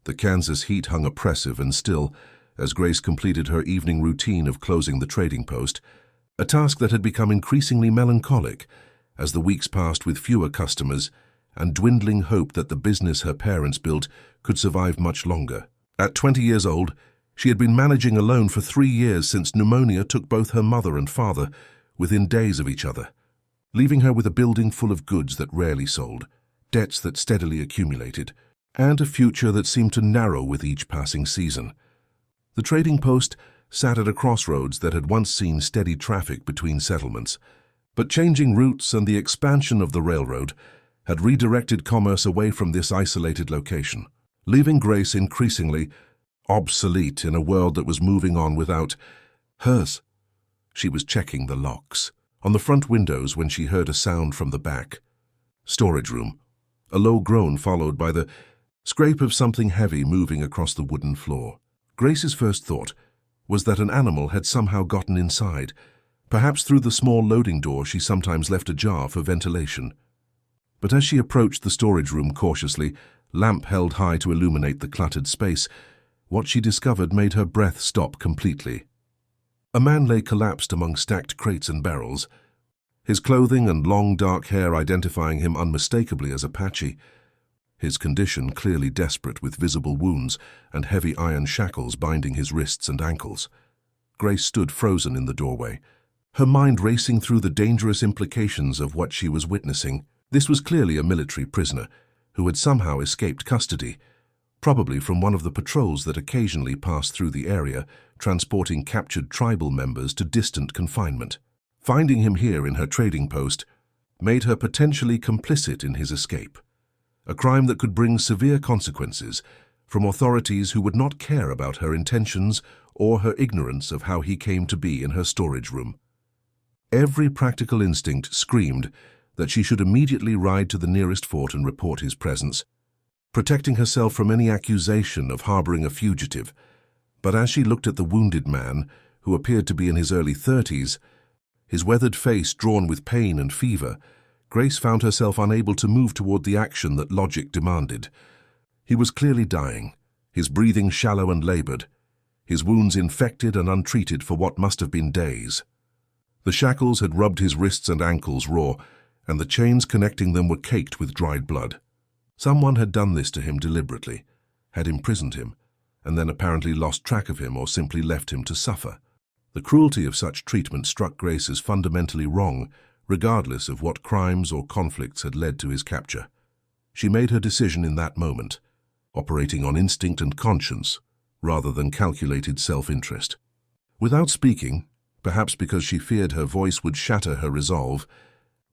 The Kansas heat hung oppressive and still as Grace completed her evening routine of closing the trading post, a task that had become increasingly melancholic as the weeks passed with fewer customers and dwindling hope that the business her parents built could survive much longer. At 20 years old, she had been managing alone for 3 years since pneumonia took both her mother and father within days of each other, leaving her with a building full of goods that rarely sold, debts that steadily accumulated, and a future that seemed to narrow with each passing season. The trading post sat at a crossroads that had once seen steady traffic between settlements, but changing routes and the expansion of the railroad had redirected commerce away from this isolated location, leaving Grace increasingly obsolete in a world that was moving on without hers. She was checking the locks on the front windows when she heard a sound from the back storage room, a low groan followed by the scrape of something heavy moving across the wooden floor. Grace's first thought was that an animal had somehow gotten inside, perhaps through the small loading door she sometimes left ajar for ventilation. But as she approached the storage room cautiously, lamp held high to illuminate the cluttered space, what she discovered made her breath stop completely. A man lay collapsed among stacked crates and barrels, his clothing and long dark hair identifying him unmistakably as Apache, his condition clearly desperate with visible wounds and heavy iron shackles binding his wrists and ankles. Grace stood frozen in the doorway, her mind racing through the dangerous implications of what she was witnessing. This was clearly a military prisoner who had somehow escaped custody, probably from one of the patrols that occasionally passed through the area, transporting captured tribal members to distant confinement. Finding him here in her trading post made her potentially complicit in his escape, a crime that could bring severe consequences from authorities who would not care about her intentions or her ignorance of how he came to be in her storage room. Every practical instinct screamed that she should immediately ride to the nearest fort and report his presence, protecting herself from any accusation of harboring a fugitive. But as she looked at the wounded man, who appeared to be in his early 30s, his weathered face drawn with pain and fever, Grace found herself unable to move toward the action that logic demanded. He was clearly dying, his breathing shallow and labored, his wounds infected and untreated for what must have been days. The shackles had rubbed his wrists and ankles raw, and the chains connecting them were caked with dried blood. Someone had done this to him deliberately, had imprisoned him, and then apparently lost track of him or simply left him to suffer. The cruelty of such treatment struck Grace as fundamentally wrong, regardless of what crimes or conflicts had led to his capture. She made her decision in that moment, operating on instinct and conscience rather than calculated self-interest. Without speaking, perhaps because she feared her voice would shatter her resolve,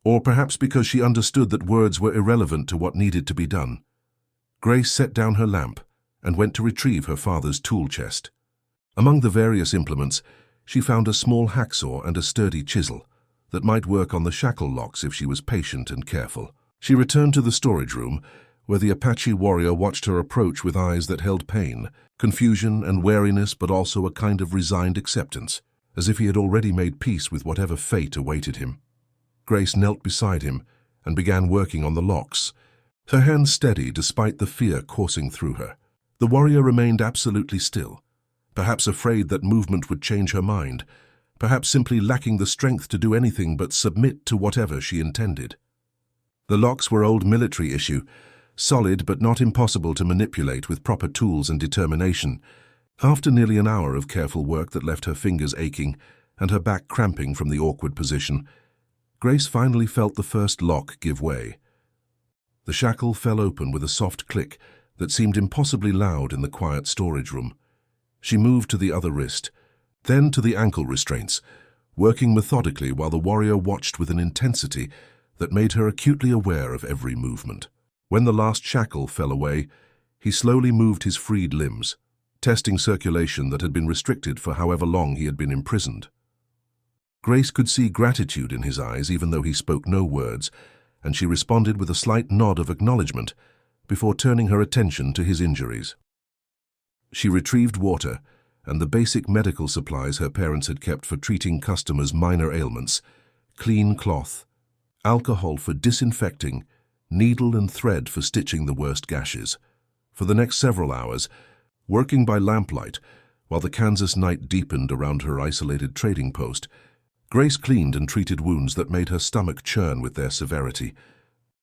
or perhaps because she understood that words were irrelevant to what needed to be done, Grace set down her lamp and went to retrieve her father's tool chest. Among the various implements, she found a small hacksaw and a sturdy chisel that might work on the shackle locks if she was patient and careful. She returned to the storage room, where the Apache warrior watched her approach with eyes that held pain, confusion and wariness, but also a kind of resigned acceptance, as if he had already made peace with whatever fate awaited him. Grace knelt beside him and began working on the locks, her hands steady despite the fear coursing through her. The warrior remained absolutely still, perhaps afraid that movement would change her mind, perhaps simply lacking the strength to do anything but submit to whatever she intended. The locks were old military issue, solid but not impossible to manipulate with proper tools and determination. After nearly an hour of careful work that left her fingers aching and her back cramping from the awkward position, Grace finally felt the first lock give way. The shackle fell open with a soft click that seemed impossibly loud in the quiet storage room. She moved to the other wrist, then to the ankle restraints, working methodically while the warrior watched with an intensity that made her acutely aware of every movement. When the last shackle fell away, he slowly moved his freed limbs, testing circulation that had been restricted for however long he had been imprisoned. Grace could see gratitude in his eyes even though he spoke no words, and she responded with a slight nod of acknowledgement before turning her attention to his injuries. She retrieved water and the basic medical supplies her parents had kept for treating customers' minor ailments, clean cloth, alcohol for disinfecting, needle and thread for stitching the worst gashes. For the next several hours, working by lamplight, while the Kansas night deepened around her isolated trading post, Grace cleaned and treated wounds that made her stomach churn with their severity.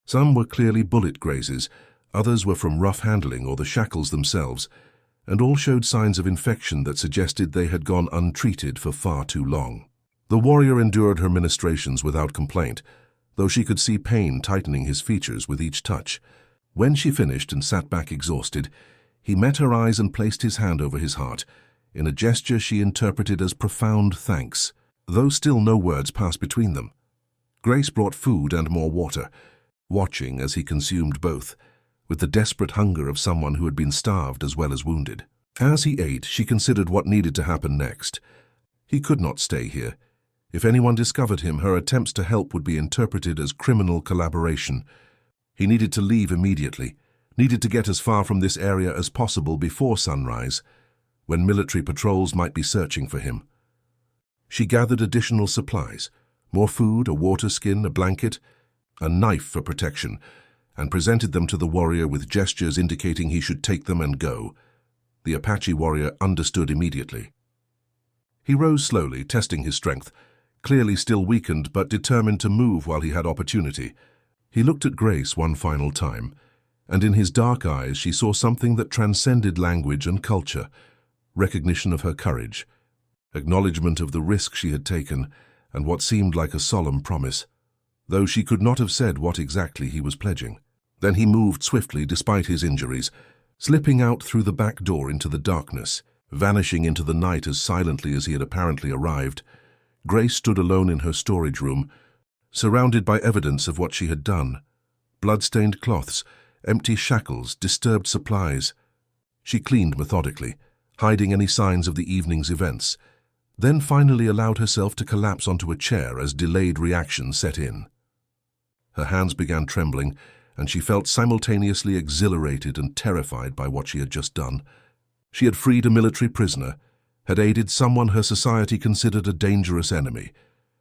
Some were clearly bullet grazes, others were from rough handling or the shackles themselves, and all showed signs of infection that suggested they had gone untreated for far too long. The warrior endured her ministrations without complaint, though she could see pain tightening his features with each touch. When she finished and sat back exhausted, he met her eyes and placed his hand over his heart, in a gesture she interpreted as profound thanks, though still no words passed between them. Grace brought food and more water, watching as he consumed both, with the desperate hunger of someone who had been starved as well as wounded. As he ate, she considered what needed to happen next. He could not stay here. If anyone discovered him, her attempts to help would be interpreted as criminal collaboration. He needed to leave immediately, needed to get as far from this area as possible before sunrise, when military patrols might be searching for him. She gathered additional supplies, more food, a water skin, a blanket, a knife for protection, and presented them to the warrior with gestures indicating he should take them and go. The Apache warrior understood immediately. He rose slowly, testing his strength, clearly still weakened but determined to move while he had opportunity. He looked at Grace one final time, and in his dark eyes she saw something that transcended language and culture, recognition of her courage, acknowledgement of the risk she had taken, and what seemed like a solemn promise, though she could not have said what exactly he was pledging. Then he moved swiftly despite his injuries, slipping out through the back door into the darkness, vanishing into the night as silently as he had apparently arrived. Grace stood alone in her storage room, surrounded by evidence of what she had done. Blood-stained cloths, empty shackles, disturbed supplies. She cleaned methodically, hiding any signs of the evening's events, then finally allowed herself to collapse onto a chair as delayed reaction set in. Her hands began trembling, and she felt simultaneously exhilarated and terrified by what she had just done. She had freed a military prisoner, had aided someone her society considered a dangerous enemy,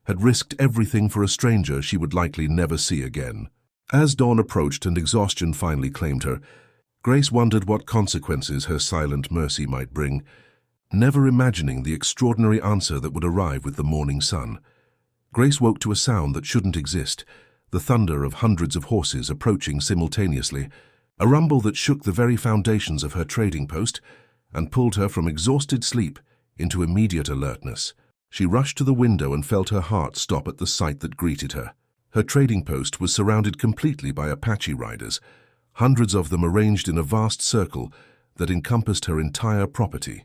had risked everything for a stranger she would likely never see again. As dawn approached and exhaustion finally claimed her, Grace wondered what consequences her silent mercy might bring, never imagining the extraordinary answer that would arrive with the morning sun. Grace woke to a sound that shouldn't exist, the thunder of hundreds of horses approaching simultaneously, a rumble that shook the very foundations of her trading post and pulled her from exhausted sleep into immediate alertness. She rushed to the window and felt her heart stop at the sight that greeted her. Her trading post was surrounded completely by Apache riders, hundreds of them arranged in a vast circle that encompassed her entire property.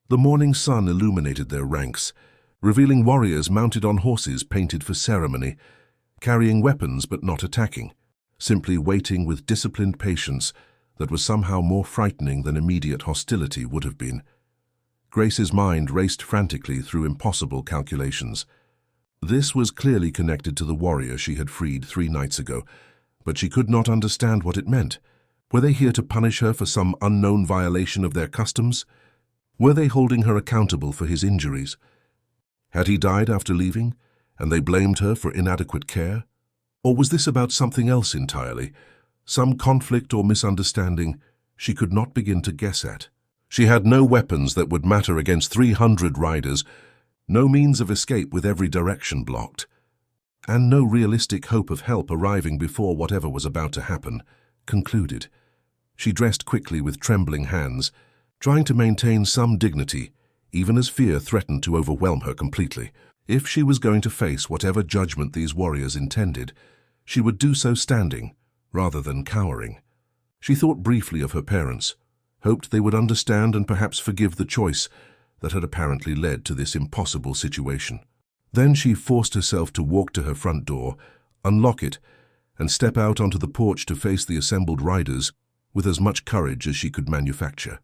The morning sun illuminated their ranks, revealing warriors mounted on horses painted for ceremony, carrying weapons but not attacking, simply waiting with disciplined patience that was somehow more frightening than immediate hostility would have been. Grace's mind raced frantically through impossible calculations. This was clearly connected to the warrior she had freed 3 nights ago, but she could not understand what it meant. Were they here to punish her for some unknown violation of their customs? Were they holding her accountable for his injuries? Had he died after leaving, and they blamed her for inadequate care? Or was this about something else entirely, some conflict or misunderstanding she could not begin to guess at? She had no weapons that would matter against 300 riders, no means of escape with every direction blocked, and no realistic hope of help arriving before whatever was about to happen concluded. She dressed quickly with trembling hands, trying to maintain some dignity, even as fear threatened to overwhelm her completely. If she was going to face whatever judgment these warriors intended, she would do so standing, rather than cowering. She thought briefly of her parents, hoped they would understand and perhaps forgive the choice that had apparently led to this impossible situation. Then she forced herself to walk to her front door, unlock it, and step out onto the porch to face the assembled riders with as much courage as she could manufacture.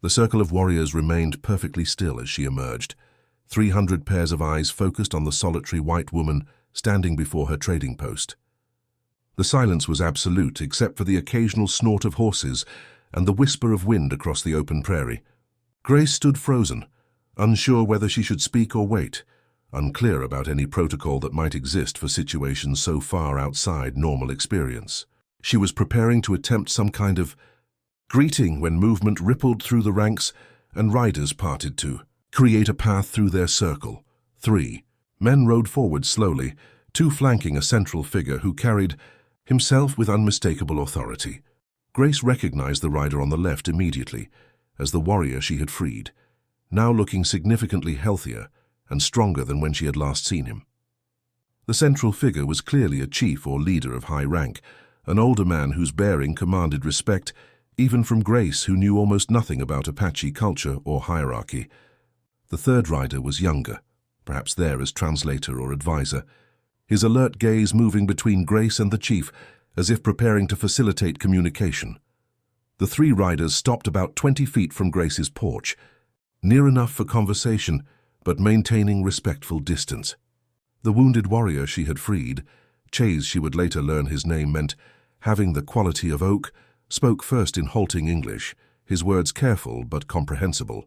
The circle of warriors remained perfectly still as she emerged, 300 pairs of eyes focused on the solitary white woman standing before her trading post. The silence was absolute except for the occasional snort of horses and the whisper of wind across the open prairie. Grace stood frozen, unsure whether she should speak or wait, unclear about any protocol that might exist for situations so far outside normal experience. She was preparing to attempt some kind of greeting when movement rippled through the ranks and riders parted to create a path through their circle. 3. Men rode forward slowly, 2 flanking a central figure who carried himself with unmistakable authority. Grace recognized the rider on the left immediately as the warrior she had freed, now looking significantly healthier and stronger than when she had last seen him. The central figure was clearly a chief or leader of high rank, an older man whose bearing commanded respect even from Grace, who knew almost nothing about Apache culture or hierarchy. The third rider was younger, perhaps there as translator or advisor, his alert gaze moving between Grace and the chief as if preparing to facilitate communication. The 3 riders stopped about 20 feet from Grace's porch, near enough for conversation but maintaining respectful distance. The wounded warrior she had freed, Chase, she would later learn his name meant, having the quality of oak, spoke first in halting English, his words careful but comprehensible.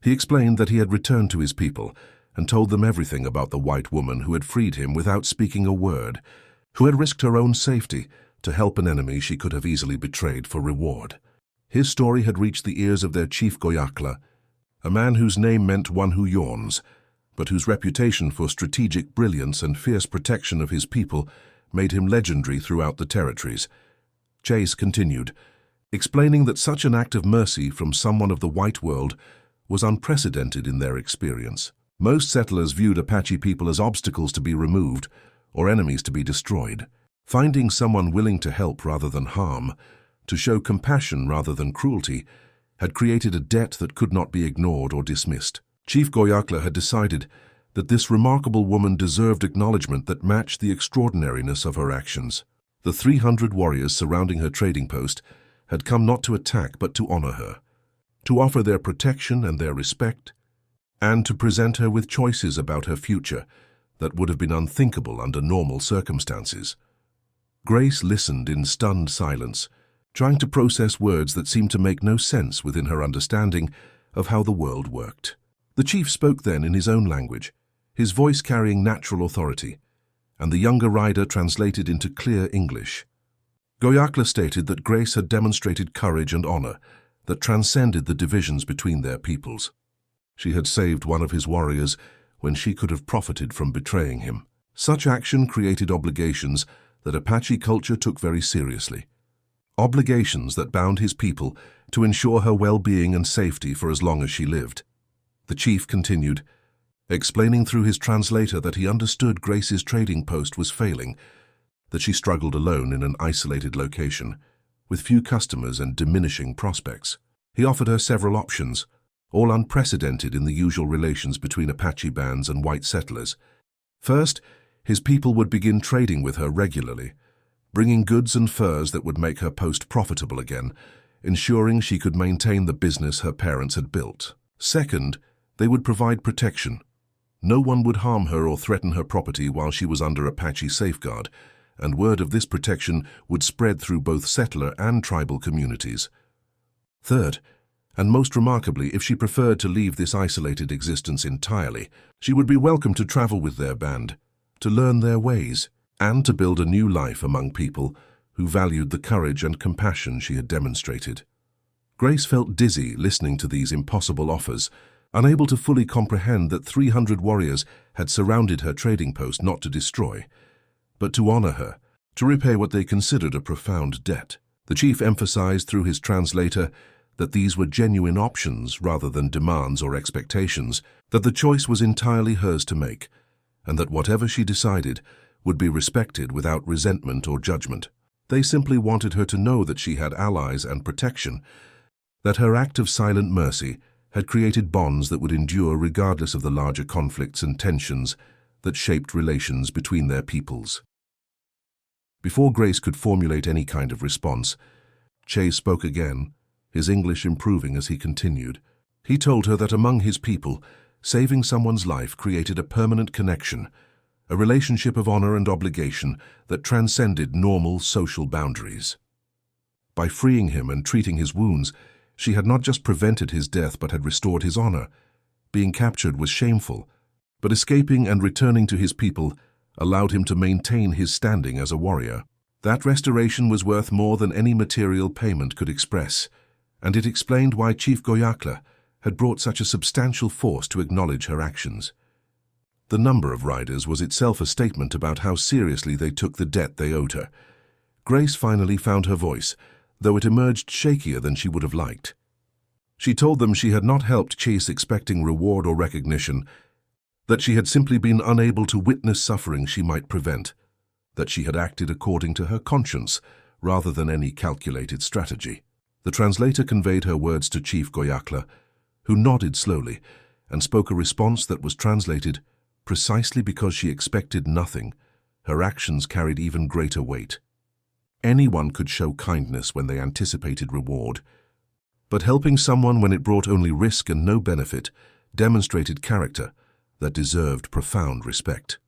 He explained that he had returned to his people and told them everything about the white woman who had freed him without speaking a word, who had risked her own safety to help an enemy she could have easily betrayed for reward. His story had reached the ears of their chief Goyakla, a man whose name meant one who yawns, but whose reputation for strategic brilliance and fierce protection of his people made him legendary throughout the territories. Chase continued, explaining that such an act of mercy from someone of the white world was unprecedented in their experience. Most settlers viewed Apache people as obstacles to be removed or enemies to be destroyed. Finding someone willing to help rather than harm, to show compassion rather than cruelty, had created a debt that could not be ignored or dismissed. Chief Goyakla had decided that this remarkable woman deserved acknowledgement that matched the extraordinariness of her actions. The 300 warriors surrounding her trading post had come not to attack but to honor her, to offer their protection and their respect, and to present her with choices about her future that would have been unthinkable under normal circumstances. Grace listened in stunned silence, trying to process words that seemed to make no sense within her understanding of how the world worked. The chief spoke then in his own language, his voice carrying natural authority, and the younger rider translated into clear English. Goyakla stated that Grace had demonstrated courage and honor that transcended the divisions between their peoples. She had saved one of his warriors when she could have profited from betraying him. Such action created obligations that Apache culture took very seriously. Obligations that bound his people to ensure her well-being and safety for as long as she lived. The chief continued, explaining through his translator that he understood Grace's trading post was failing, that she struggled alone in an isolated location, with few customers and diminishing prospects. He offered her several options, all unprecedented in the usual relations between Apache bands and white settlers. First, his people would begin trading with her regularly, bringing goods and furs that would make her post profitable again, ensuring she could maintain the business her parents had built. Second, they would provide protection. No one would harm her or threaten her property while she was under Apache safeguard, and word of this protection would spread through both settler and tribal communities. Third, and most remarkably, if she preferred to leave this isolated existence entirely, she would be welcome to travel with their band, to learn their ways, and to build a new life among people who valued the courage and compassion she had demonstrated. Grace felt dizzy listening to these impossible offers, unable to fully comprehend that 300 warriors had surrounded her trading post not to destroy, but to honor her, to repay what they considered a profound debt. The chief emphasized through his translator that these were genuine options rather than demands or expectations, that the choice was entirely hers to make, and that whatever she decided would be respected without resentment or judgment. They simply wanted her to know that she had allies and protection, that her act of silent mercy had created bonds that would endure regardless of the larger conflicts and tensions that shaped relations between their peoples. Before Grace could formulate any kind of response, Chase spoke again, his English improving as he continued. He told her that among his people, saving someone's life created a permanent connection, a relationship of honor and obligation that transcended normal social boundaries. By freeing him and treating his wounds, she had not just prevented his death but had restored his honor. Being captured was shameful, but escaping and returning to his people allowed him to maintain his standing as a warrior. That restoration was worth more than any material payment could express, and it explained why Chief Goyakla had brought such a substantial force to acknowledge her actions. The number of riders was itself a statement about how seriously they took the debt they owed her. Grace finally found her voice, though it emerged shakier than she would have liked. She told them she had not helped Chase expecting reward or recognition, that she had simply been unable to witness suffering she might prevent, that she had acted according to her conscience rather than any calculated strategy. The translator conveyed her words to Chief Goyakla, who nodded slowly and spoke a response that was translated, precisely because she expected nothing, her actions carried even greater weight. Anyone could show kindness when they anticipated reward, but helping someone when it brought only risk and no benefit demonstrated character that deserved profound respect.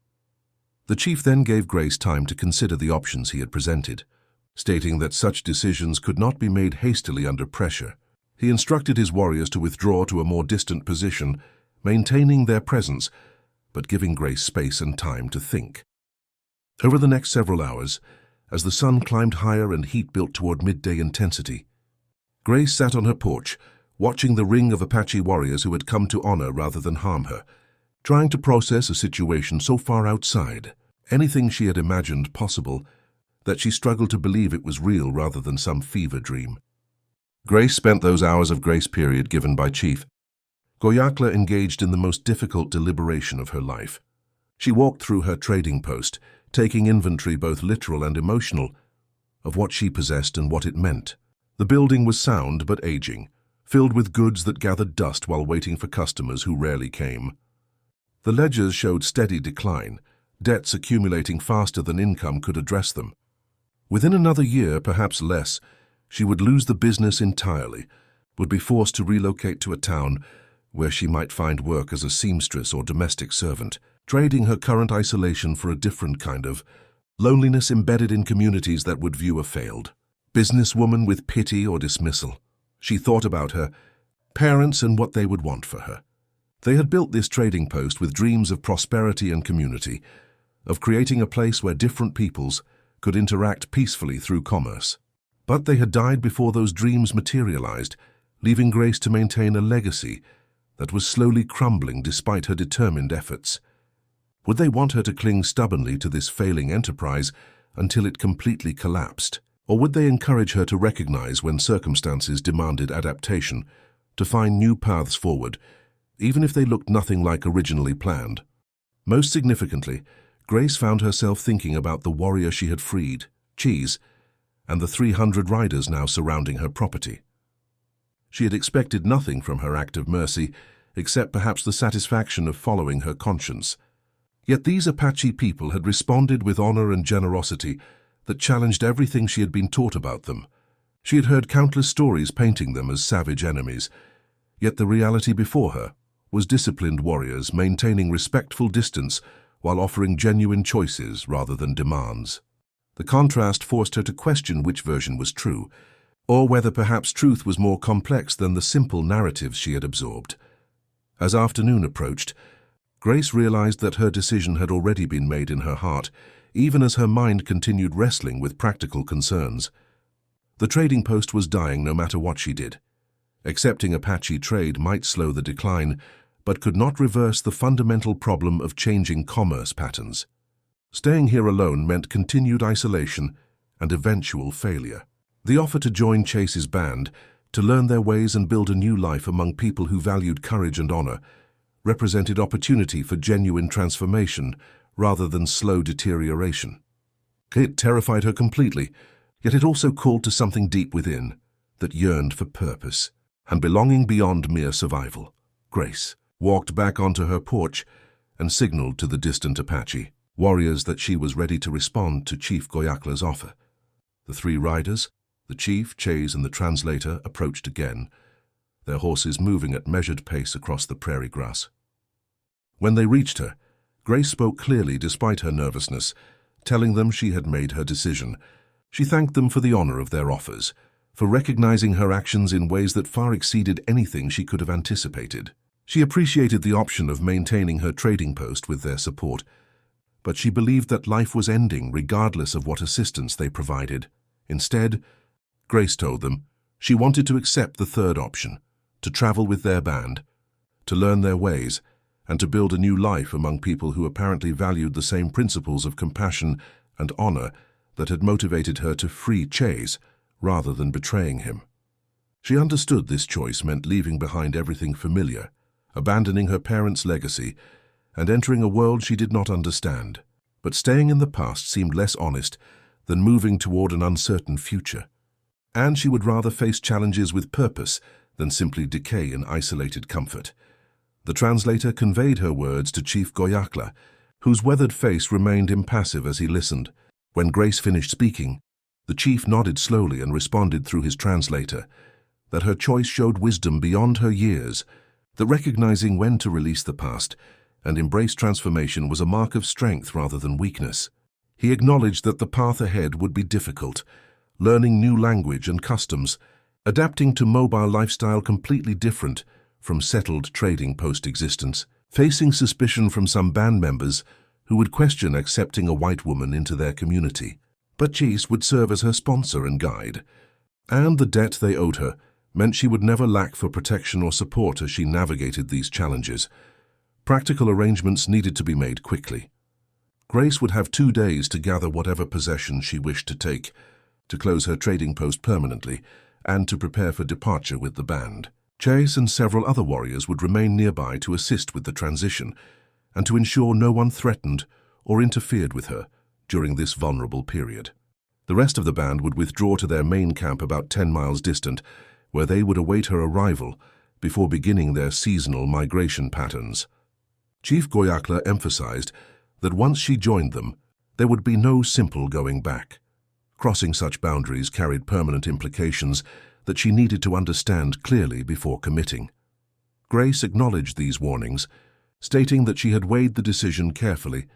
The chief then gave Grace time to consider the options he had presented, stating that such decisions could not be made hastily under pressure. He instructed his warriors to withdraw to a more distant position, maintaining their presence, but giving Grace space and time to think. Over the next several hours, as the sun climbed higher and heat built toward midday intensity, Grace sat on her porch, watching the ring of Apache warriors who had come to honor rather than harm her, trying to process a situation so far outside anything she had imagined possible that she struggled to believe it was real rather than some fever dream. Grace spent those hours of grace period given by Chief Goyakla engaged in the most difficult deliberation of her life. She walked through her trading post, taking inventory both literal and emotional of what she possessed and what it meant. The building was sound but aging, filled with goods that gathered dust while waiting for customers who rarely came. The ledgers showed steady decline, debts accumulating faster than income could address them. Within another year, perhaps less, she would lose the business entirely, would be forced to relocate to a town where she might find work as a seamstress or domestic servant, trading her current isolation for a different kind of loneliness embedded in communities that would view a failed businesswoman with pity or dismissal. She thought about her parents and what they would want for her. They had built this trading post with dreams of prosperity and community, of creating a place where different peoples could interact peacefully through commerce. But they had died before those dreams materialized, leaving Grace to maintain a legacy that was slowly crumbling despite her determined efforts. Would they want her to cling stubbornly to this failing enterprise until it completely collapsed? Or would they encourage her to recognize when circumstances demanded adaptation, to find new paths forward, even if they looked nothing like originally planned? Most significantly, Grace found herself thinking about the warrior she had freed, Cheese, and the 300 riders now surrounding her property. She had expected nothing from her act of mercy, except perhaps the satisfaction of following her conscience. Yet these Apache people had responded with honor and generosity that challenged everything she had been taught about them. She had heard countless stories painting them as savage enemies, yet the reality before her was disciplined warriors maintaining respectful distance while offering genuine choices rather than demands. The contrast forced her to question which version was true, or whether perhaps truth was more complex than the simple narratives she had absorbed. As afternoon approached, Grace realized that her decision had already been made in her heart, even as her mind continued wrestling with practical concerns. The trading post was dying no matter what she did. Accepting Apache trade might slow the decline, but could not reverse the fundamental problem of changing commerce patterns. Staying here alone meant continued isolation and eventual failure. The offer to join Chase's band, to learn their ways and build a new life among people who valued courage and honor, represented opportunity for genuine transformation rather than slow deterioration. It terrified her completely, yet it also called to something deep within that yearned for purpose and belonging beyond mere survival. Grace walked back onto her porch and signaled to the distant Apache warriors that she was ready to respond to Chief Goyakla's offer. The 3 riders, the chief, Chase, and the translator, approached again, their horses moving at measured pace across the prairie grass. When they reached her, Grace spoke clearly despite her nervousness, telling them she had made her decision. She thanked them for the honor of their offers, for recognizing her actions in ways that far exceeded anything she could have anticipated. She appreciated the option of maintaining her trading post with their support, but she believed that life was ending regardless of what assistance they provided. Instead, Grace told them she wanted to accept the third option, to travel with their band, to learn their ways, and to build a new life among people who apparently valued the same principles of compassion and honor that had motivated her to free Chase rather than betraying him. She understood this choice meant leaving behind everything familiar, abandoning her parents' legacy, and entering a world she did not understand. But staying in the past seemed less honest than moving toward an uncertain future. And she would rather face challenges with purpose than simply decay in isolated comfort. The translator conveyed her words to Chief Goyakla, whose weathered face remained impassive as he listened. When Grace finished speaking, the chief nodded slowly and responded through his translator that her choice showed wisdom beyond her years, that recognizing when to release the past and embrace transformation was a mark of strength rather than weakness. He acknowledged that the path ahead would be difficult, learning new language and customs, adapting to mobile lifestyle completely different from settled trading post existence, facing suspicion from some band members who would question accepting a white woman into their community. But Chase would serve as her sponsor and guide, and the debt they owed her meant she would never lack for protection or support as she navigated these challenges. Practical arrangements needed to be made quickly. Grace would have 2 days to gather whatever possessions she wished to take, to close her trading post permanently, and to prepare for departure with the band. Chase and several other warriors would remain nearby to assist with the transition and to ensure no one threatened or interfered with her during this vulnerable period. The rest of the band would withdraw to their main camp about 10 miles distant, where they would await her arrival before beginning their seasonal migration patterns. Chief Goyakla emphasized that once she joined them, there would be no simple going back. Crossing such boundaries carried permanent implications that she needed to understand clearly before committing. Grace acknowledged these warnings, stating that she had weighed the decision carefully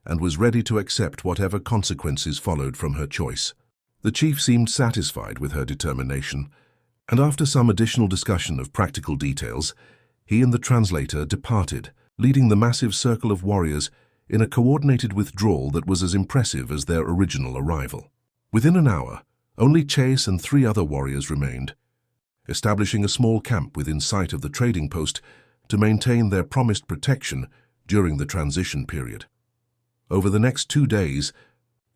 and was ready to accept whatever consequences followed from her choice. The chief seemed satisfied with her determination, and after some additional discussion of practical details, he and the translator departed, leading the massive circle of warriors in a coordinated withdrawal that was as impressive as their original arrival. Within an hour, only Chase and 3 other warriors remained, establishing a small camp within sight of the trading post to maintain their promised protection during the transition period. Over the next 2 days,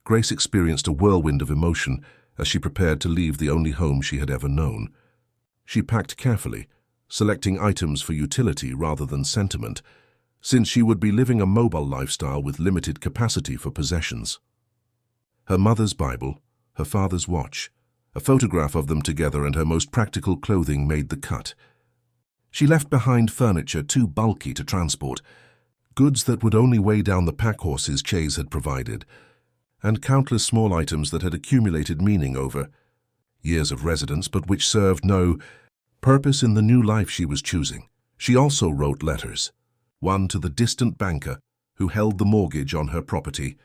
Grace experienced a whirlwind of emotion as she prepared to leave the only home she had ever known. She packed carefully, selecting items for utility rather than sentiment, since she would be living a mobile lifestyle with limited capacity for possessions. Her mother's Bible, her father's watch, a photograph of them together, and her most practical clothing made the cut. She left behind furniture too bulky to transport, goods that would only weigh down the pack horses Chase had provided, and countless small items that had accumulated meaning over years of residence but which served no purpose in the new life she was choosing. She also wrote letters, one to the distant banker who held the mortgage on her property,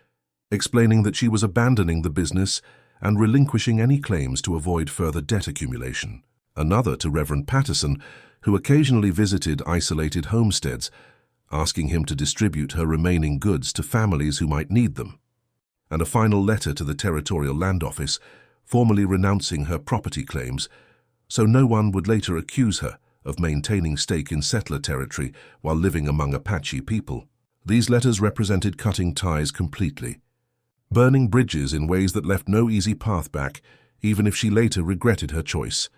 explaining that she was abandoning the business and relinquishing any claims to avoid further debt accumulation. Another to Reverend Patterson, who occasionally visited isolated homesteads, asking him to distribute her remaining goods to families who might need them. And a final letter to the Territorial Land Office, formally renouncing her property claims, so no one would later accuse her of maintaining stake in settler territory while living among Apache people. These letters represented cutting ties completely, burning bridges in ways that left no easy path back, even if she later regretted her choice.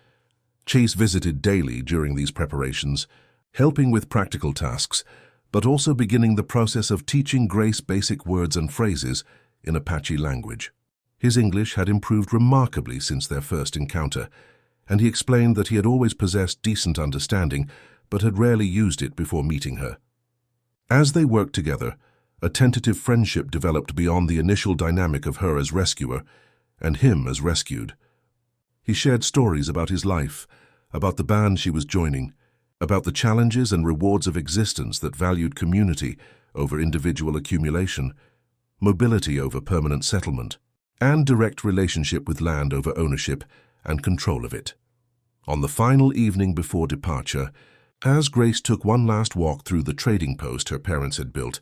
Chase visited daily during these preparations, helping with practical tasks, but also beginning the process of teaching Grace basic words and phrases in Apache language. His English had improved remarkably since their first encounter, and he explained that he had always possessed decent understanding, but had rarely used it before meeting her. As they worked together, a tentative friendship developed beyond the initial dynamic of her as rescuer and him as rescued. He shared stories about his life, about the band she was joining, about the challenges and rewards of existence that valued community over individual accumulation, mobility over permanent settlement, and direct relationship with land over ownership and control of it. On the final evening before departure, as Grace took one last walk through the trading post her parents had built,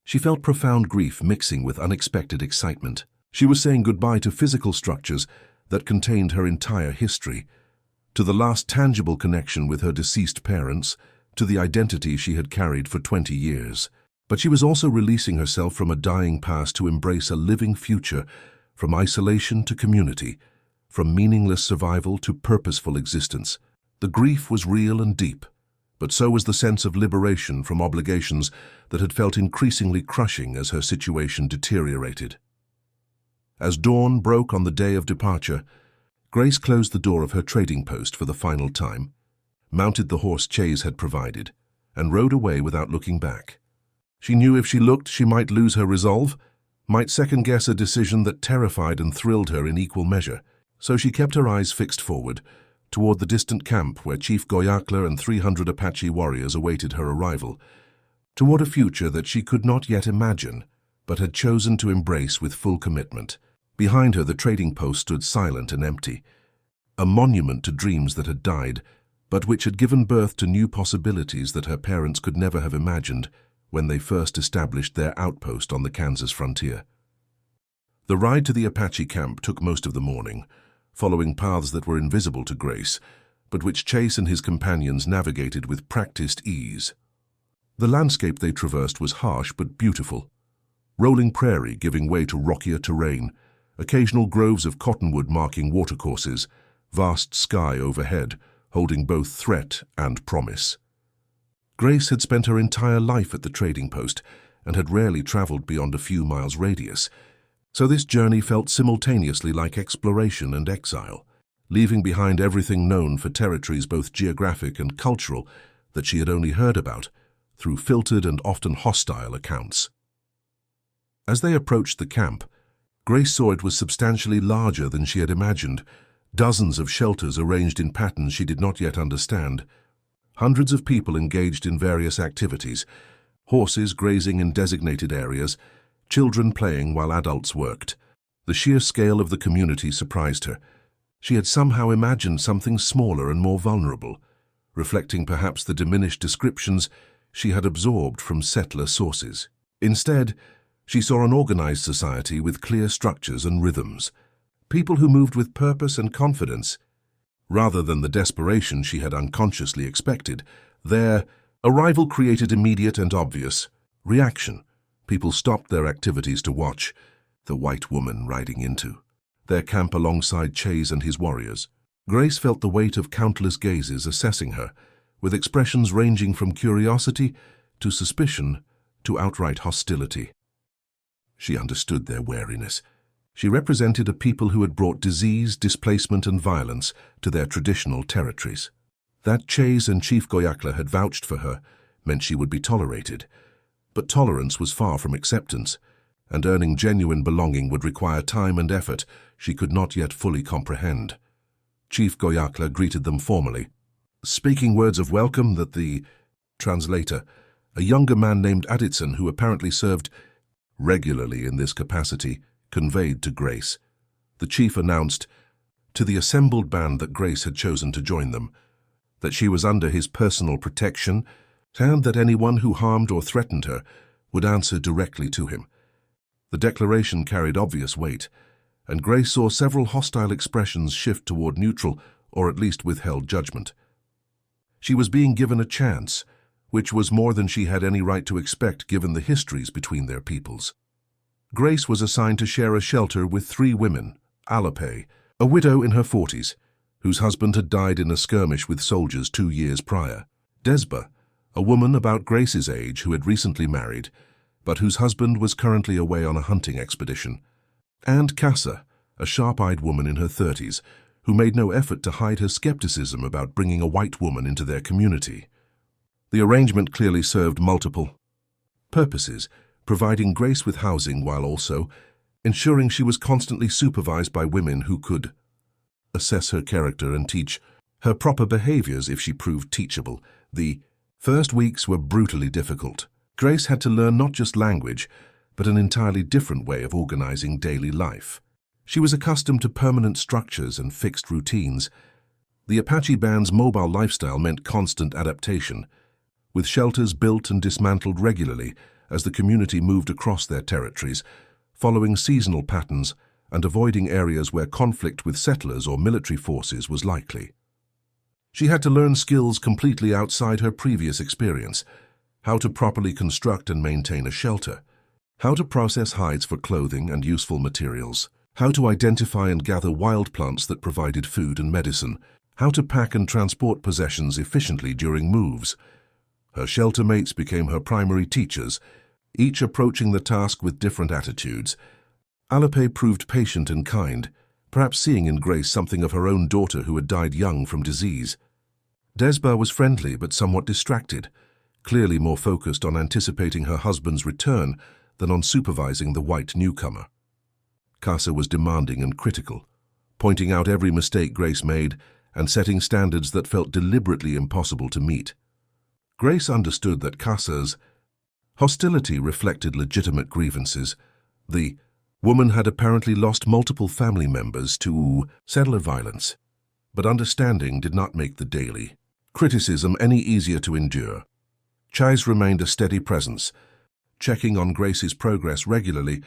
She felt profound grief mixing with unexpected excitement. She was saying goodbye to physical structures that contained her entire history, to the last tangible connection with her deceased parents, to the identity she had carried for 20 years. But she was also releasing herself from a dying past to embrace a living future, from isolation to community, from meaningless survival to purposeful existence. The grief was real and deep, but so was the sense of liberation from obligations that had felt increasingly crushing as her situation deteriorated. As dawn broke on the day of departure, Grace closed the door of her trading post for the final time, mounted the horse Chase had provided, and rode away without looking back. She knew if she looked, she might lose her resolve, might second-guess a decision that terrified and thrilled her in equal measure. So she kept her eyes fixed forward, toward the distant camp where Chief Goyakla and 300 Apache warriors awaited her arrival, toward a future that she could not yet imagine, but had chosen to embrace with full commitment. Behind her, the trading post stood silent and empty, a monument to dreams that had died, but which had given birth to new possibilities that her parents could never have imagined when they first established their outpost on the Kansas frontier. The ride to the Apache camp took most of the morning, following paths that were invisible to Grace, but which Chase and his companions navigated with practiced ease. The landscape they traversed was harsh but beautiful, rolling prairie giving way to rockier terrain, occasional groves of cottonwood marking watercourses, vast sky overhead, holding both threat and promise. Grace had spent her entire life at the trading post and had rarely traveled beyond a few miles radius, so this journey felt simultaneously like exploration and exile, leaving behind everything known for territories both geographic and cultural that she had only heard about through filtered and often hostile accounts. As they approached the camp, Grace saw it was substantially larger than she had imagined, dozens of shelters arranged in patterns she did not yet understand, hundreds of people engaged in various activities, horses grazing in designated areas, children playing while adults worked. The sheer scale of the community surprised her. She had somehow imagined something smaller and more vulnerable, reflecting perhaps the diminished descriptions she had absorbed from settler sources. Instead, she saw an organized society with clear structures and rhythms, people who moved with purpose and confidence. Rather than the desperation she had unconsciously expected, their arrival created immediate and obvious reaction. People stopped their activities to watch the white woman riding into their camp alongside Chase and his warriors. Grace felt the weight of countless gazes assessing her, with expressions ranging from curiosity to suspicion to outright hostility. She understood their wariness. She represented a people who had brought disease, displacement, and violence to their traditional territories. That Chase and Chief Goyakla had vouched for her meant she would be tolerated. But tolerance was far from acceptance, and earning genuine belonging would require time and effort she could not yet fully comprehend. Chief Goyakla greeted them formally, speaking words of welcome that the translator, a younger man named Aditson, who apparently served regularly in this capacity, conveyed to Grace. The chief announced to the assembled band that Grace had chosen to join them, that she was under his personal protection, and that anyone who harmed or threatened her would answer directly to him. The declaration carried obvious weight, and Grace saw several hostile expressions shift toward neutral or at least withheld judgment. She was being given a chance, which was more than she had any right to expect given the histories between their peoples. Grace was assigned to share a shelter with 3 women, Alape, a widow in her 40s, whose husband had died in a skirmish with soldiers 2 years prior, Desba, a woman about Grace's age who had recently married, but whose husband was currently away on a hunting expedition, and Casa, a sharp-eyed woman in her 30s, who made no effort to hide her skepticism about bringing a white woman into their community. The arrangement clearly served multiple purposes, providing Grace with housing while also ensuring she was constantly supervised by women who could assess her character and teach her proper behaviors if she proved teachable. The first weeks were brutally difficult. Grace had to learn not just language, but an entirely different way of organizing daily life. She was accustomed to permanent structures and fixed routines. The Apache band's mobile lifestyle meant constant adaptation, with shelters built and dismantled regularly as the community moved across their territories, following seasonal patterns and avoiding areas where conflict with settlers or military forces was likely. She had to learn skills completely outside her previous experience: how to properly construct and maintain a shelter, how to process hides for clothing and useful materials, how to identify and gather wild plants that provided food and medicine, how to pack and transport possessions efficiently during moves. Her shelter mates became her primary teachers, each approaching the task with different attitudes. Alape proved patient and kind, perhaps seeing in Grace something of her own daughter who had died young from disease. Desba was friendly but somewhat distracted, clearly more focused on anticipating her husband's return than on supervising the white newcomer. Casa was demanding and critical, pointing out every mistake Grace made and setting standards that felt deliberately impossible to meet. Grace understood that Casa's hostility reflected legitimate grievances. The woman had apparently lost multiple family members to settler violence, but understanding did not make the daily criticism any easier to endure. Chais remained a steady presence, checking on Grace's progress regularly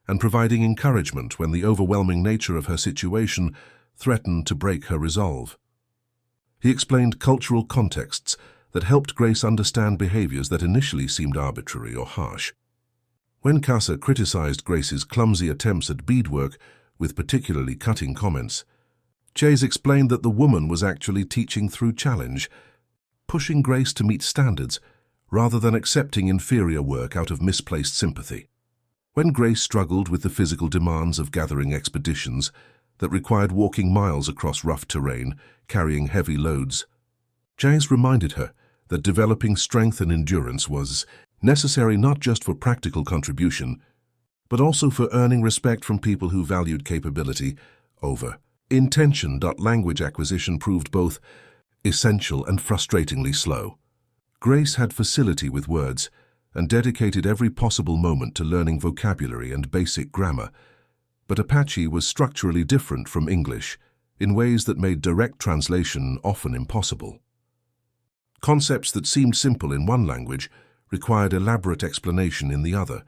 and providing encouragement when the overwhelming nature of her situation threatened to break her resolve. He explained cultural contexts that helped Grace understand behaviors that initially seemed arbitrary or harsh. When Casa criticized Grace's clumsy attempts at beadwork with particularly cutting comments, Chase explained that the woman was actually teaching through challenge, pushing Grace to meet standards rather than accepting inferior work out of misplaced sympathy. When Grace struggled with the physical demands of gathering expeditions that required walking miles across rough terrain, carrying heavy loads, Chase reminded her that developing strength and endurance was necessary not just for practical contribution, but also for earning respect from people who valued capability over intention. Language acquisition proved both essential and frustratingly slow. Grace had facility with words and dedicated every possible moment to learning vocabulary and basic grammar, but Apache was structurally different from English in ways that made direct translation often impossible. Concepts that seemed simple in one language required elaborate explanation in the other,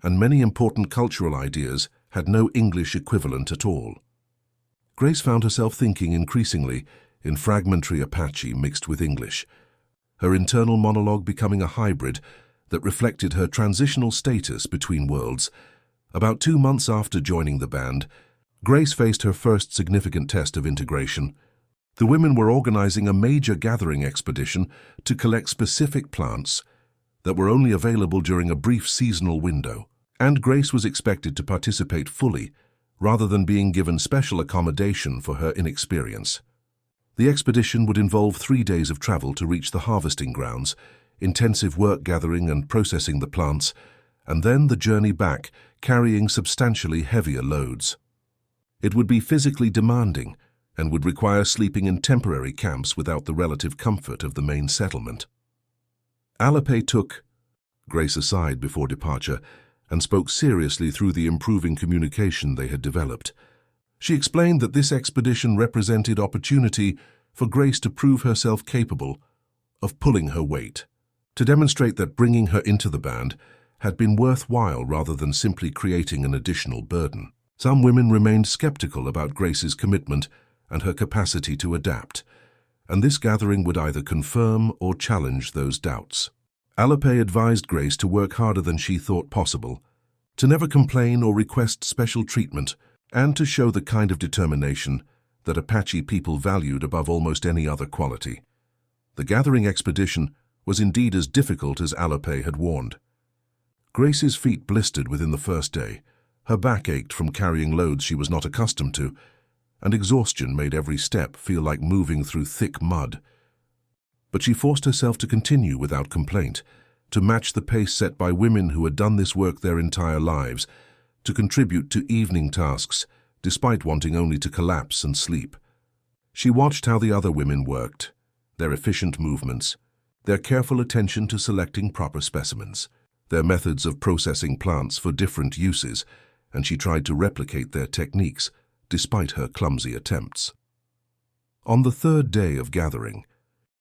and many important cultural ideas had no English equivalent at all. Grace found herself thinking increasingly in fragmentary Apache mixed with English, her internal monologue becoming a hybrid that reflected her transitional status between worlds. About 2 months after joining the band, Grace faced her first significant test of integration. The women were organizing a major gathering expedition to collect specific plants that were only available during a brief seasonal window, and Grace was expected to participate fully rather than being given special accommodation for her inexperience. The expedition would involve 3 days of travel to reach the harvesting grounds, intensive work gathering and processing the plants, and then the journey back, carrying substantially heavier loads. It would be physically demanding and would require sleeping in temporary camps without the relative comfort of the main settlement. Alape took Grace aside before departure and spoke seriously through the improving communication they had developed. She explained that this expedition represented opportunity for Grace to prove herself capable of pulling her weight, to demonstrate that bringing her into the band had been worthwhile rather than simply creating an additional burden. Some women remained skeptical about Grace's commitment and her capacity to adapt, and this gathering would either confirm or challenge those doubts. Alape advised Grace to work harder than she thought possible, to never complain or request special treatment, and to show the kind of determination that Apache people valued above almost any other quality. The gathering expedition was indeed as difficult as Alape had warned. Grace's feet blistered within the first day, her back ached from carrying loads she was not accustomed to, and exhaustion made every step feel like moving through thick mud. But she forced herself to continue without complaint, to match the pace set by women who had done this work their entire lives, to contribute to evening tasks, despite wanting only to collapse and sleep. She watched how the other women worked, their efficient movements, their careful attention to selecting proper specimens, their methods of processing plants for different uses, and she tried to replicate their techniques, despite her clumsy attempts. On the 3rd day of gathering,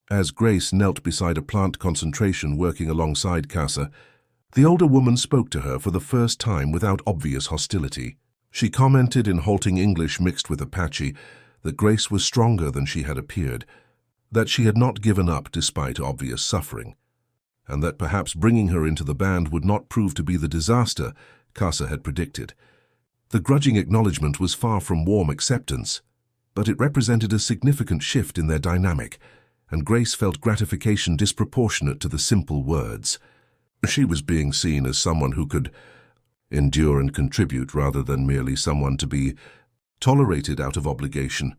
as Grace knelt beside a plant concentration working alongside Casa, The older woman spoke to her for the first time without obvious hostility. She commented in halting English mixed with Apache that Grace was stronger than she had appeared, that she had not given up despite obvious suffering, and that perhaps bringing her into the band would not prove to be the disaster Casa had predicted. The grudging acknowledgement was far from warm acceptance, but it represented a significant shift in their dynamic, and Grace felt gratification disproportionate to the simple words. She was being seen as someone who could endure and contribute rather than merely someone to be tolerated out of obligation.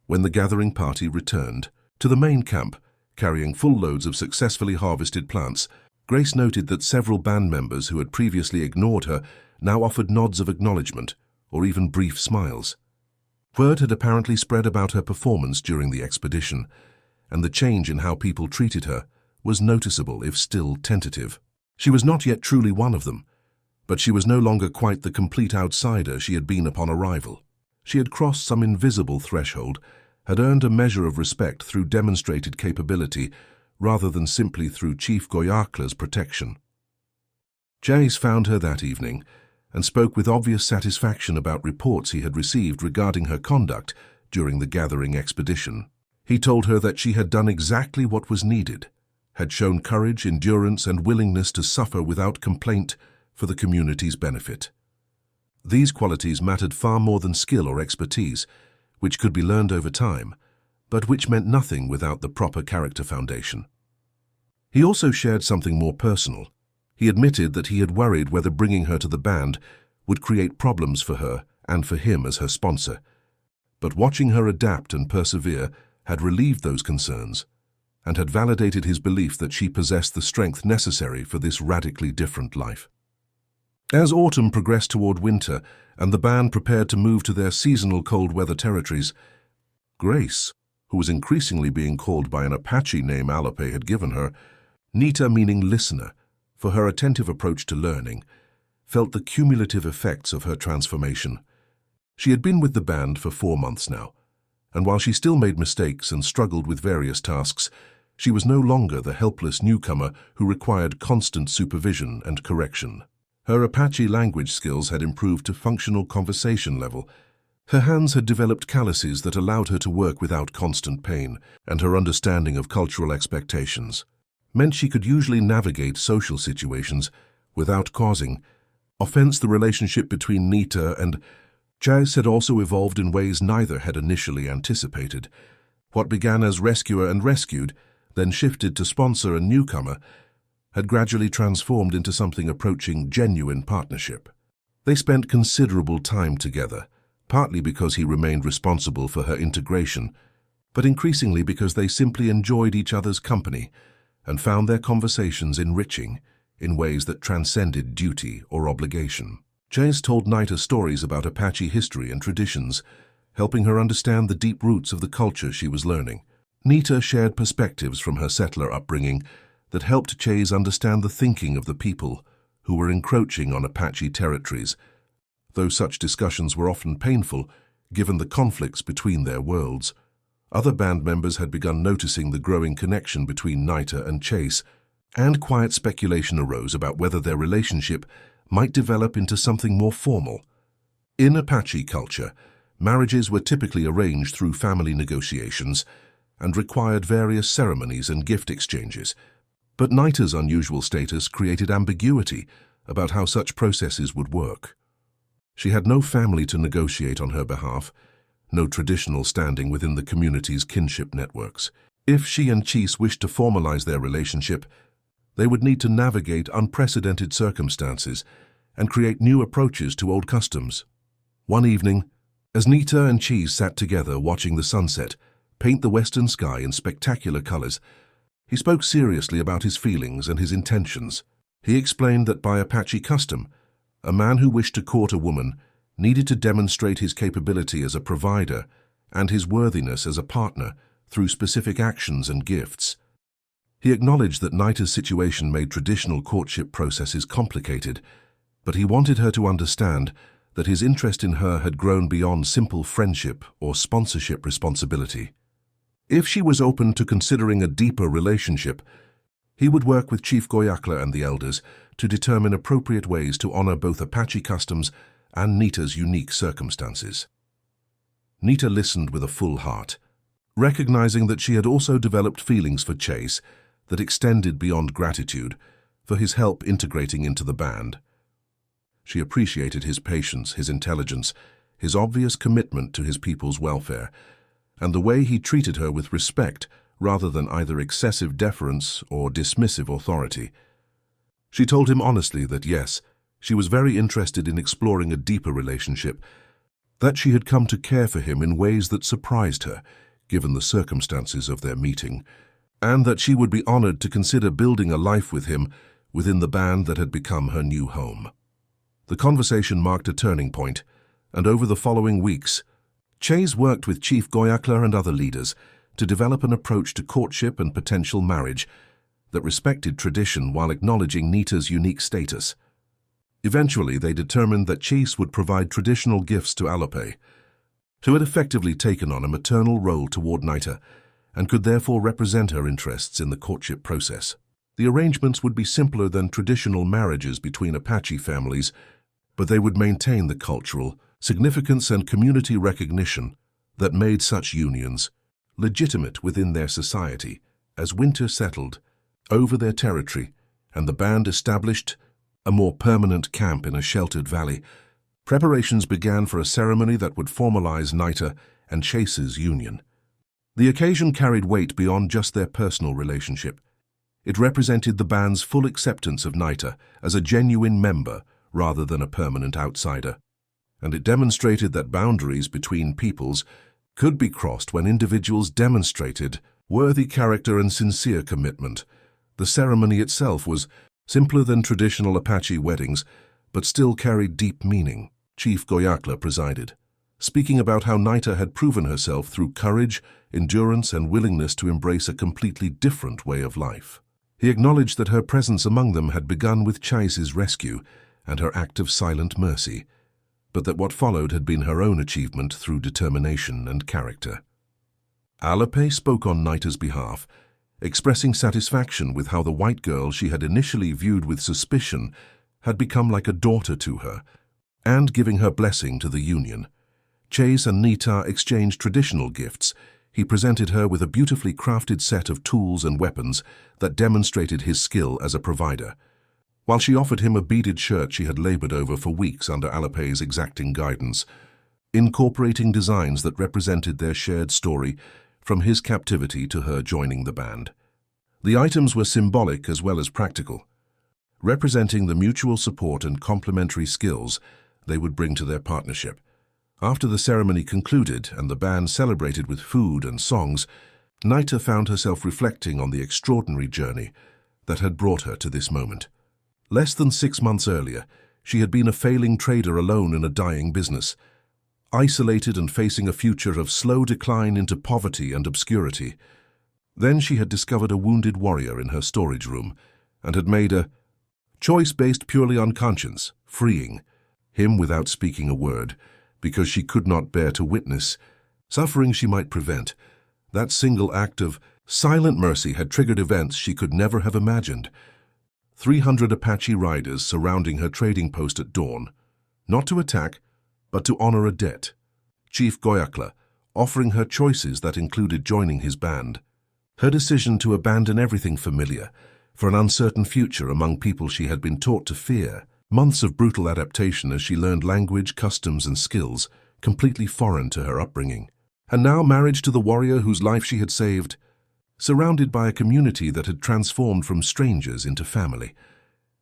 When the gathering party returned to the main camp, carrying full loads of successfully harvested plants, Grace noted that several band members who had previously ignored her now offered nods of acknowledgement or even brief smiles. Word had apparently spread about her performance during the expedition, and the change in how people treated her was noticeable if still tentative. She was not yet truly one of them, but she was no longer quite the complete outsider she had been upon arrival. She had crossed some invisible threshold, had earned a measure of respect through demonstrated capability rather than simply through Chief Goyakla's protection. Jace found her that evening and spoke with obvious satisfaction about reports he had received regarding her conduct during the gathering expedition. He told her that she had done exactly what was needed, had shown courage, endurance, and willingness to suffer without complaint for the community's benefit. These qualities mattered far more than skill or expertise, which could be learned over time, but which meant nothing without the proper character foundation. He also shared something more personal. He admitted that he had worried whether bringing her to the band would create problems for her and for him as her sponsor, but watching her adapt and persevere had relieved those concerns and had validated his belief that she possessed the strength necessary for this radically different life. As autumn progressed toward winter and the band prepared to move to their seasonal cold weather territories, Grace, who was increasingly being called by an Apache name Alope had given her, Nita meaning listener, for her attentive approach to learning, felt the cumulative effects of her transformation. She had been with the band for 4 months now, and while she still made mistakes and struggled with various tasks, she was no longer the helpless newcomer who required constant supervision and correction. Her Apache language skills had improved to functional conversation level. Her hands had developed calluses that allowed her to work without constant pain, and her understanding of cultural expectations meant she could usually navigate social situations without causing offense. The relationship between Nita and Jazz had also evolved in ways neither had initially anticipated. What began as rescuer and rescued, then shifted to sponsor and newcomer, had gradually transformed into something approaching genuine partnership. They spent considerable time together, partly because he remained responsible for her integration, but increasingly because they simply enjoyed each other's company and found their conversations enriching in ways that transcended duty or obligation. Jace told Nita stories about Apache history and traditions, helping her understand the deep roots of the culture she was learning. Nita shared perspectives from her settler upbringing that helped Chase understand the thinking of the people who were encroaching on Apache territories, though such discussions were often painful given the conflicts between their worlds. Other band members had begun noticing the growing connection between Nita and Chase, and quiet speculation arose about whether their relationship might develop into something more formal. In Apache culture, marriages were typically arranged through family negotiations and required various ceremonies and gift exchanges, but Nita's unusual status created ambiguity about how such processes would work. She had no family to negotiate on her behalf, no traditional standing within the community's kinship networks. If she and Chase wished to formalize their relationship, they would need to navigate unprecedented circumstances and create new approaches to old customs. One evening, as Nita and Chase sat together watching the sunset paint the western sky in spectacular colors, he spoke seriously about his feelings and his intentions. He explained that by Apache custom, a man who wished to court a woman needed to demonstrate his capability as a provider and his worthiness as a partner through specific actions and gifts. He acknowledged that Nita's situation made traditional courtship processes complicated, but he wanted her to understand that his interest in her had grown beyond simple friendship or sponsorship responsibility. If she was open to considering a deeper relationship, He would work with Chief Goyakla and the elders to determine appropriate ways to honor both Apache customs and Nita's unique circumstances. Nita listened with a full heart, recognizing that she had also developed feelings for Chase that extended beyond gratitude for his help integrating into the band. She appreciated his patience, his intelligence, his obvious commitment to his people's welfare, and the way he treated her with respect rather than either excessive deference or dismissive authority. She told him honestly that yes, she was very interested in exploring a deeper relationship, that she had come to care for him in ways that surprised her, given the circumstances of their meeting, and that she would be honored to consider building a life with him within the band that had become her new home. The conversation marked a turning point, and over the following weeks, Chase worked with Chief Goyakla and other leaders to develop an approach to courtship and potential marriage that respected tradition while acknowledging Nita's unique status. Eventually, they determined that Chase would provide traditional gifts to Alope, who had effectively taken on a maternal role toward Nita and could therefore represent her interests in the courtship process. The arrangements would be simpler than traditional marriages between Apache families, but they would maintain the cultural significance and community recognition that made such unions legitimate within their society. As winter settled over their territory and the band established a more permanent camp in a sheltered valley, preparations began for a ceremony that would formalize Nita and Chase's union. The occasion carried weight beyond just their personal relationship. It represented the band's full acceptance of Nita as a genuine member rather than a permanent outsider, and it demonstrated that boundaries between peoples could be crossed when individuals demonstrated worthy character and sincere commitment. The ceremony itself was simpler than traditional Apache weddings, but still carried deep meaning. Chief Goyakla presided, speaking about how Nita had proven herself through courage, endurance, and willingness to embrace a completely different way of life. He acknowledged that her presence among them had begun with Chase's rescue and her act of silent mercy, but that what followed had been her own achievement through determination and character. Alope spoke on Nita's behalf, expressing satisfaction with how the white girl she had initially viewed with suspicion had become like a daughter to her, and giving her blessing to the union. Chase and Nita exchanged traditional gifts. He presented her with a beautifully crafted set of tools and weapons that demonstrated his skill as a provider, while she offered him a beaded shirt she had labored over for weeks under Alope's exacting guidance, incorporating designs that represented their shared story from his captivity to her joining the band. The items were symbolic as well as practical, representing the mutual support and complementary skills they would bring to their partnership. After the ceremony concluded and the band celebrated with food and songs, Nita found herself reflecting on the extraordinary journey that had brought her to this moment. Less than 6 months earlier, she had been a failing trader alone in a dying business, isolated and facing a future of slow decline into poverty and obscurity. Then she had discovered a wounded warrior in her storage room and had made a choice based purely on conscience, freeing him without speaking a word, because she could not bear to witness suffering she might prevent. That single act of silent mercy had triggered events she could never have imagined. 300 Apache riders surrounding her trading post at dawn, not to attack, but to honor a debt. Chief Goyakla offering her choices that included joining his band. Her decision to abandon everything familiar for an uncertain future among people she had been taught to fear. Months of brutal adaptation as she learned language, customs, and skills completely foreign to her upbringing. And now marriage to the warrior whose life she had saved, surrounded by a community that had transformed from strangers into family.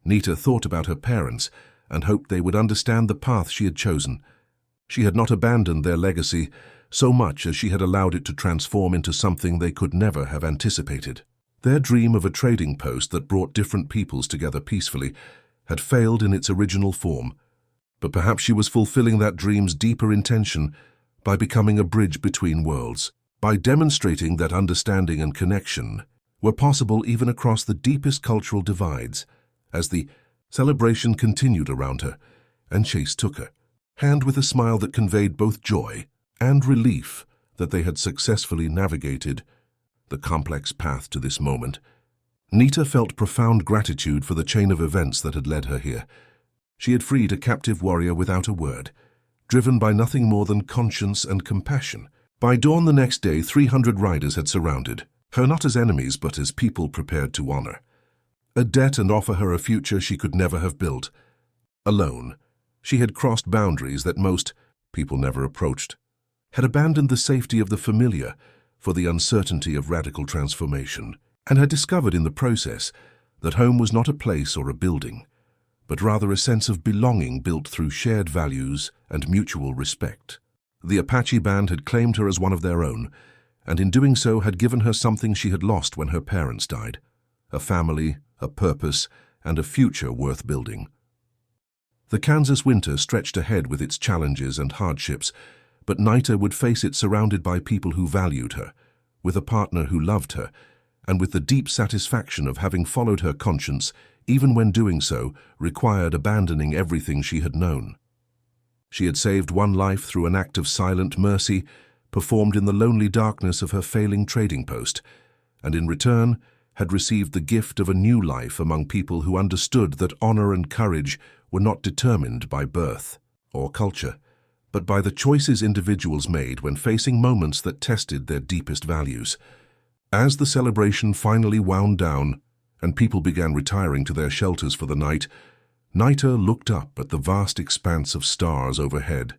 Nita thought about her parents and hoped they would understand the path she had chosen. She had not abandoned their legacy so much as she had allowed it to transform into something they could never have anticipated. Their dream of a trading post that brought different peoples together peacefully had failed in its original form, but perhaps she was fulfilling that dream's deeper intention by becoming a bridge between worlds, by demonstrating that understanding and connection were possible even across the deepest cultural divides. As the celebration continued around her, and Chase took her hand with a smile that conveyed both joy and relief that they had successfully navigated the complex path to this moment. Nita felt profound gratitude for the chain of events that had led her here. She had freed a captive warrior without a word, driven by nothing more than conscience and compassion. By dawn the next day, 300 riders had surrounded her, not as enemies but as people prepared to honor a debt and offer her a future she could never have built. Alone, she had crossed boundaries that most people never approached, had abandoned the safety of the familiar for the uncertainty of radical transformation, and had discovered in the process that home was not a place or a building, but rather a sense of belonging built through shared values and mutual respect. The Apache band had claimed her as one of their own, and in doing so had given her something she had lost when her parents died: a family, a purpose, and a future worth building. The Kansas winter stretched ahead with its challenges and hardships, but Nita would face it surrounded by people who valued her, with a partner who loved her, and with the deep satisfaction of having followed her conscience, even when doing so required abandoning everything she had known. She had saved one life through an act of silent mercy, performed in the lonely darkness of her failing trading post, and in return had received the gift of a new life among people who understood that honor and courage were not determined by birth or culture, but by the choices individuals made when facing moments that tested their deepest values. As the celebration finally wound down and people began retiring to their shelters for the night, Nita looked up at the vast expanse of stars overhead,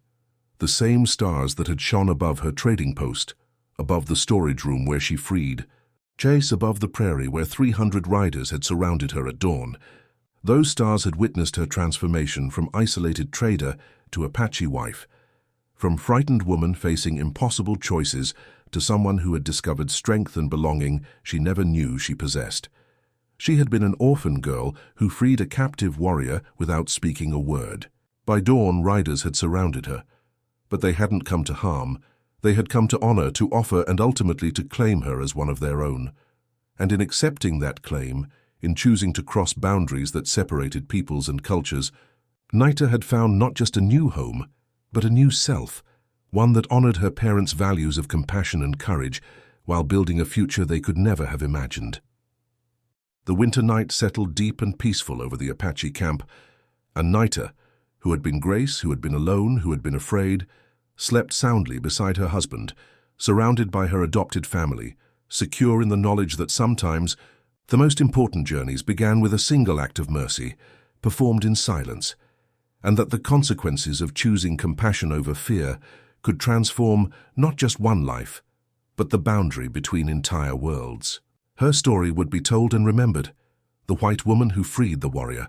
the same stars that had shone above her trading post, above the storage room where she freed, Chase above the prairie where 300 riders had surrounded her at dawn. Those stars had witnessed her transformation from isolated trader to Apache wife, from frightened woman facing impossible choices to someone who had discovered strength and belonging she never knew she possessed. She had been an orphan girl who freed a captive warrior without speaking a word. By dawn, riders had surrounded her, but they hadn't come to harm. They had come to honor, to offer, and ultimately to claim her as one of their own. And in accepting that claim, in choosing to cross boundaries that separated peoples and cultures, Nita had found not just a new home, but a new self, one that honored her parents' values of compassion and courage, while building a future they could never have imagined. The winter night settled deep and peaceful over the Apache camp, and Nita, who had been Grace, who had been alone, who had been afraid, slept soundly beside her husband, surrounded by her adopted family, secure in the knowledge that sometimes the most important journeys began with a single act of mercy, performed in silence, and that the consequences of choosing compassion over fear could transform not just one life, but the boundary between entire worlds. Her story would be told and remembered, the white woman who freed the warrior,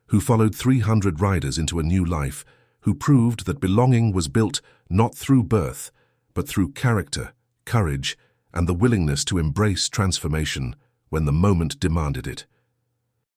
who followed 300 riders into a new life, who proved that belonging was built not through birth, but through character, courage, and the willingness to embrace transformation when the moment demanded it.